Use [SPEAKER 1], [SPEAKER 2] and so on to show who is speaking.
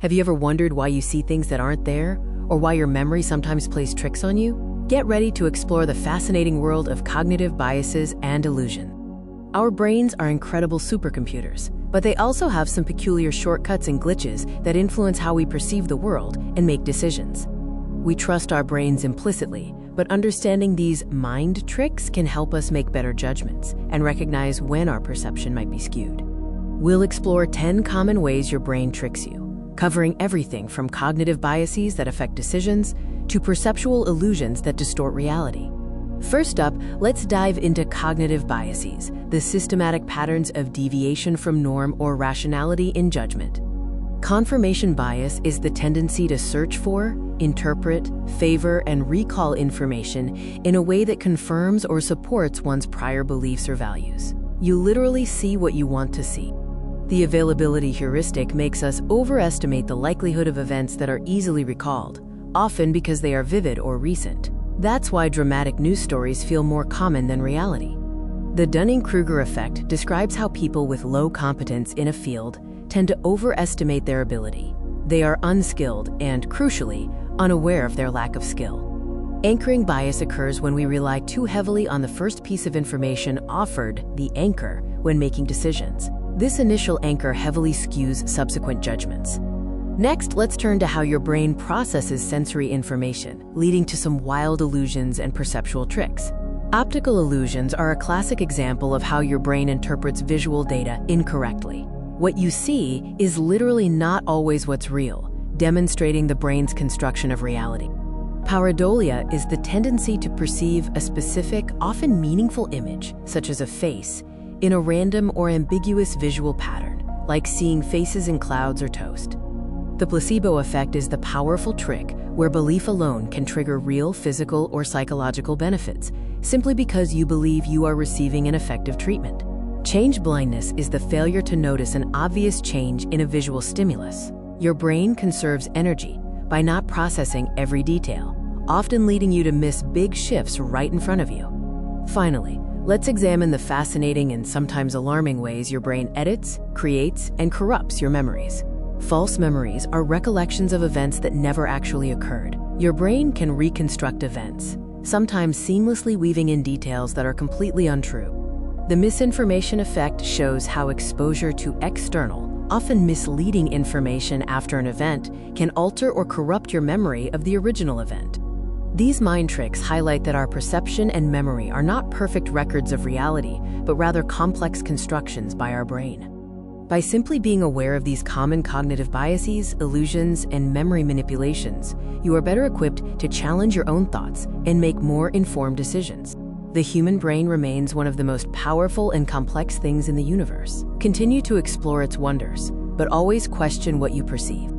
[SPEAKER 1] Have you ever wondered why you see things that aren't there, or why your memory sometimes plays tricks on you? Get ready to explore the fascinating world of cognitive biases and illusion. Our brains are incredible supercomputers, but they also have some peculiar shortcuts and glitches that influence how we perceive the world and make decisions. We trust our brains implicitly, but understanding these mind tricks can help us make better judgments and recognize when our perception might be skewed. We'll explore 10 common ways your brain tricks you, covering everything from cognitive biases that affect decisions to perceptual illusions that distort reality. First up, let's dive into cognitive biases, the systematic patterns of deviation from norm or rationality in judgment. Confirmation bias is the tendency to search for, interpret, favor, and recall information in a way that confirms or supports one's prior beliefs or values. You literally see what you want to see. The availability heuristic makes us overestimate the likelihood of events that are easily recalled, often because they are vivid or recent. That's why dramatic news stories feel more common than reality. The Dunning-Kruger effect describes how people with low competence in a field tend to overestimate their ability. They are unskilled and, crucially, unaware of their lack of skill. Anchoring bias occurs when we rely too heavily on the first piece of information offered, the anchor, when making decisions. This initial anchor heavily skews subsequent judgments. Next, let's turn to how your brain processes sensory information, leading to some wild illusions and perceptual tricks. Optical illusions are a classic example of how your brain interprets visual data incorrectly. What you see is literally not always what's real, demonstrating the brain's construction of reality. Pareidolia is the tendency to perceive a specific, often meaningful image, such as a face, in a random or ambiguous visual pattern, like seeing faces in clouds or toast. The placebo effect is the powerful trick where belief alone can trigger real physical or psychological benefits, simply because you believe you are receiving an effective treatment. Change blindness is the failure to notice an obvious change in a visual stimulus. Your brain conserves energy by not processing every detail, often leading you to miss big shifts right in front of you. Finally, let's examine the fascinating and sometimes alarming ways your brain edits, creates, and corrupts your memories. False memories are recollections of events that never actually occurred. Your brain can reconstruct events, sometimes seamlessly weaving in details that are completely untrue. The misinformation effect shows how exposure to external, often misleading information after an event can alter or corrupt your memory of the original event. These mind tricks highlight that our perception and memory are not perfect records of reality, but rather complex constructions by our brain. By simply being aware of these common cognitive biases, illusions, and memory manipulations, you are better equipped to challenge your own thoughts and make more informed decisions. The human brain remains one of the most powerful and complex things in the universe. Continue to explore its wonders, but always question what you perceive.